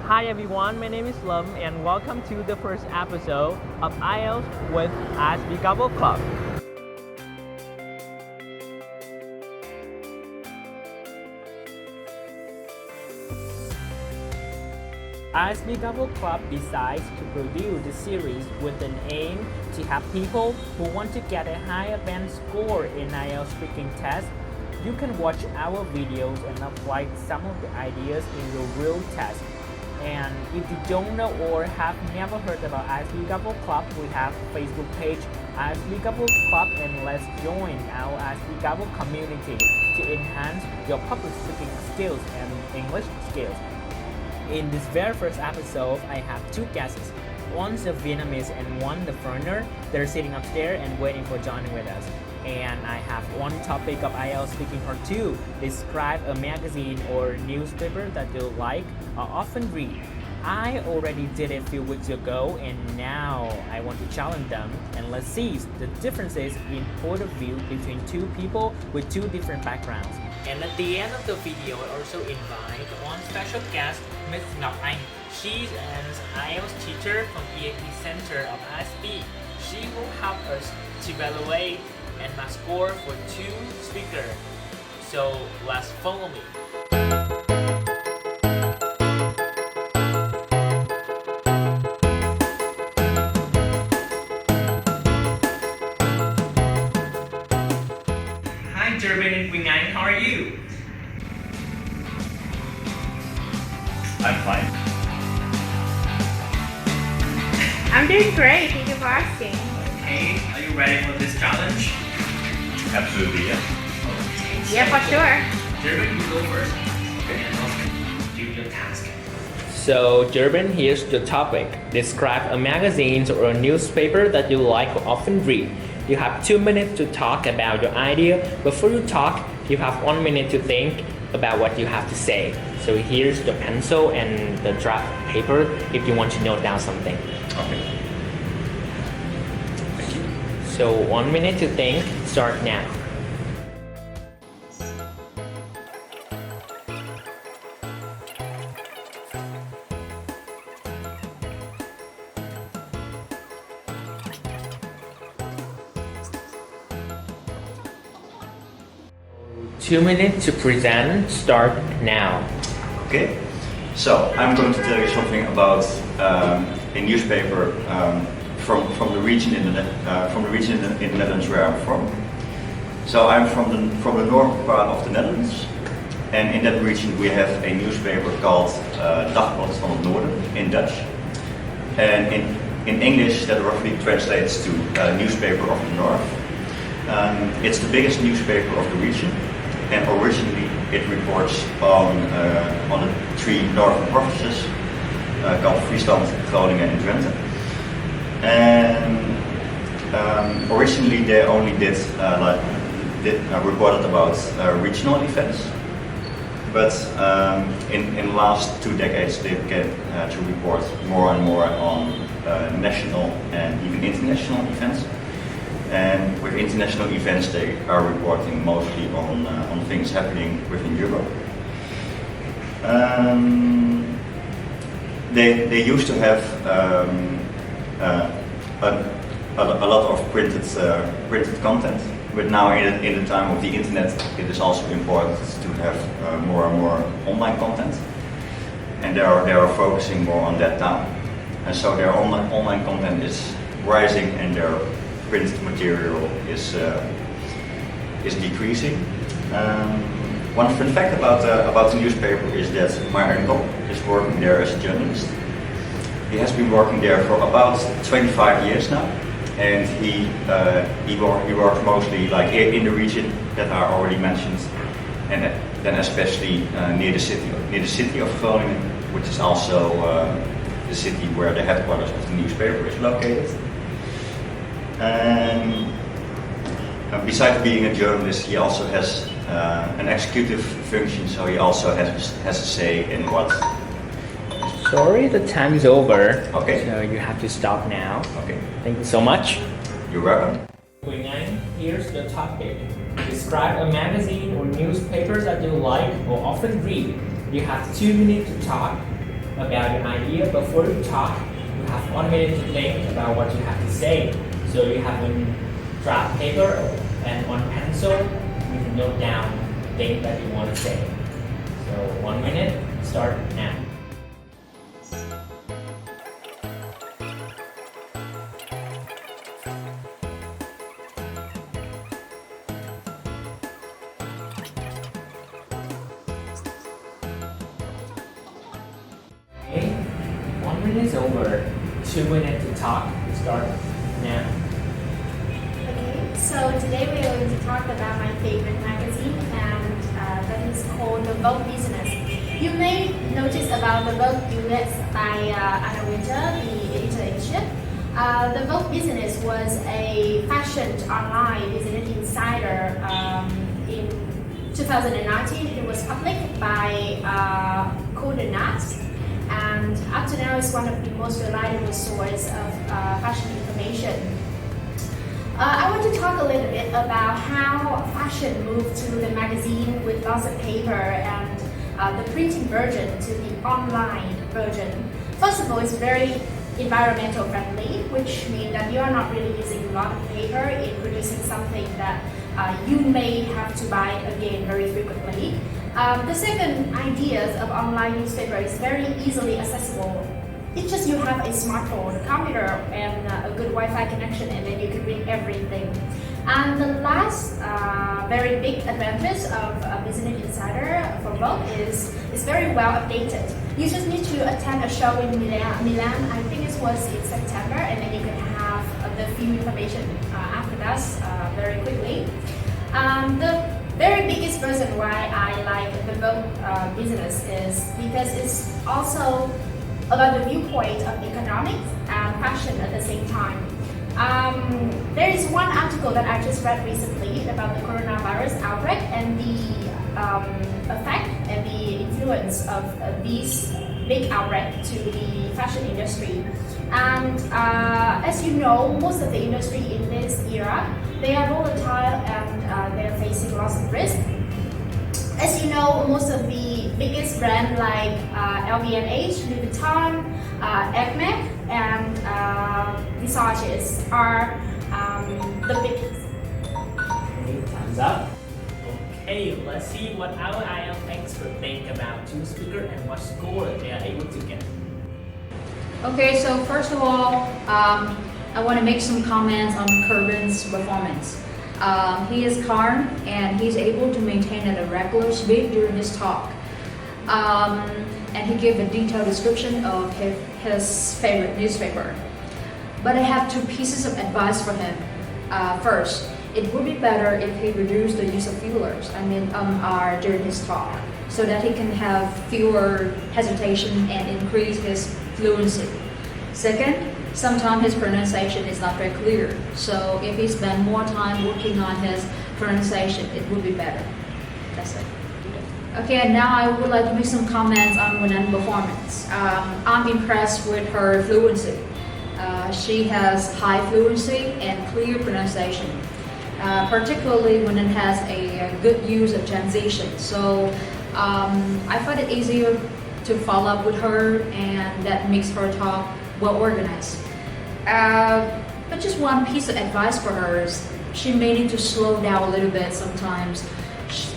Hi everyone, my name is Lum and welcome to the first episode of Ielts with Isb Gavel Club. Isb Gavel Club decides to produce the series with an aim to have people who want to get a high band score in IELTS speaking test. You can watch our videos and apply some of the ideas in your real test. And if you don't know or have never heard about Isb Gavel Club, we have Facebook page Isb Gavel Club, and let's join our Isb Gavel community to enhance your public speaking skills and English skills. In this very first episode, I have two guests. One's a Vietnamese and one the foreigner. They're sitting upstairs and waiting for joining with us. And I have one topic of IELTS speaking part 2. Describe a magazine or newspaper that you like or often read. I already did it a few weeks ago and now I want to challenge them, and let's see the differences in point of view between two people with two different backgrounds. And at the end of the video, I also invite one special guest, Ms. Ngọc Anh. She's an IELTS teacher from EAP Center of ISB. She will help us to evaluate and mark score for two speakers. So let's follow me. Hi Durbin and Quỳnh Anh, how are you? I'm fine. I'm doing great, thank you for asking. Okay, are you ready for this challenge? Absolutely, yeah. Yeah, for sure. Durbin, you go first. Okay. And I'll do your task. So, Durbin, here's the topic. Describe a magazine or a newspaper that you like or often read. You have 2 minutes to talk about your idea. Before you talk, you have 1 minute to think about what you have to say. So here's the pencil and the draft paper if you want to note down something. Okay. Thank you. So 1 minute to think, start now. Two minutes to present, start now. Okay. So I'm going to tell you something about a newspaper from the region in the Netherlands where I'm from. So I'm from the northern part of the Netherlands, and in that region we have a newspaper called Dagblad van het Noorden in Dutch, and in English that roughly translates to newspaper of the North. It's the biggest newspaper of the region, and originally it reports on the three northern provinces called Friesland, Groningen and Drenthe. And originally they only reported about regional events, but in the last 2 decades they began to report more and more on national and even international events. And with international events, they are reporting mostly on things happening within Europe. They used to have a lot of printed content, but now in the time of the internet, it is also important to have more and more online content, and they are focusing more on that now. And so their online content is rising, and their printed material is decreasing. One fun fact about the newspaper is that my uncle is working there as a journalist. He has been working there for about 25 years now, and he works mostly like in the region that I already mentioned, and then especially near the city of Groningen, which is also the city where the headquarters of the newspaper is located. And besides being a journalist, he also has an executive function, so he also has a say in what. Sorry, the time is over. Okay. So you have to stop now. Okay. Thank you so much. You're welcome. Quỳnh Anh, here's the topic. Describe a magazine or newspaper that you like or often read. You have 2 minutes to talk. about your idea before you talk. You have 1 minute to think about what you have to say. So you have a draft paper and one pencil. You can note down things that you want to say. So 1 minute, start now. Okay, 1 minute is over. 2 minutes to talk. Start now. Okay, so today we're going to talk about my favorite magazine, and that is called The Vogue Business. You may notice about the Vogue Ielts by Anna Winter, the editor-in-chief. The Vogue Business was a fashion online business insider in 2019. It was published by Condé Nast, and up to now it's one of the most reliable sources of fashion information. I want to talk a little bit about how fashion moved to the magazine with lots of paper and the printing version to the online version. First of all, it's very environmental friendly, which means that you are not really using a lot of paper in producing something that you may have to buy again very frequently. The second idea of online newspaper is very easily accessible. It's just you have a smartphone, a computer, and a good Wi-Fi connection, and then you can read everything. And the last very big advantage of Business Insider for Vogue is it's very well updated. You just need to attend a show in Milan, I think it was in September, and then you can have the few information after that very quickly. The very biggest reason why I like the Vogue business is because it's also about the viewpoint of economics and fashion at the same time. There is one article that I just read recently about the coronavirus outbreak and the effect and the influence of these big outbreak to the fashion industry. And as you know, most of the industry in this era, they are volatile and they're facing lots of risk. As you know, most of the biggest brands like LVMH, Louis Vuitton, Hermès, and Versace are the biggest. Okay, thumbs up. Okay, let's see what our IELTS experts think about two speakers and what score they are able to get. Okay, so first of all, I want to make some comments on Kerbin's performance. He is calm and he's able to maintain at a regular speed during his talk. And he gave a detailed description of his favorite newspaper. But I have two pieces of advice for him. First, it would be better if he reduced the use of fillers, during his talk, so that he can have fewer hesitation and increase his fluency. Second, sometimes his pronunciation is not very clear, so if he spent more time working on his pronunciation, it would be better. That's it. Okay, and now I would like to make some comments on Wenan's performance. I'm impressed with her fluency. She has high fluency and clear pronunciation, particularly when it has a good use of transition. So I find it easier to follow up with her, and that makes her talk well organized. But just one piece of advice for her is she may need to slow down a little bit sometimes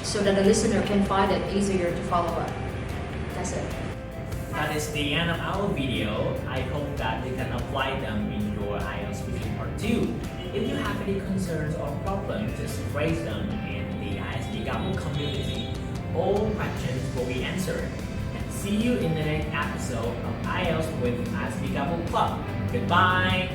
so that the listener can find it easier to follow up. That's it. That is the end of our video. I hope that you can apply them in your IELTS speaking part 2. If you have any concerns or problems, just raise them in the Isb Gavel community. All questions will be answered. And see you in the next episode of IELTS with Isb Gavel Club. Goodbye!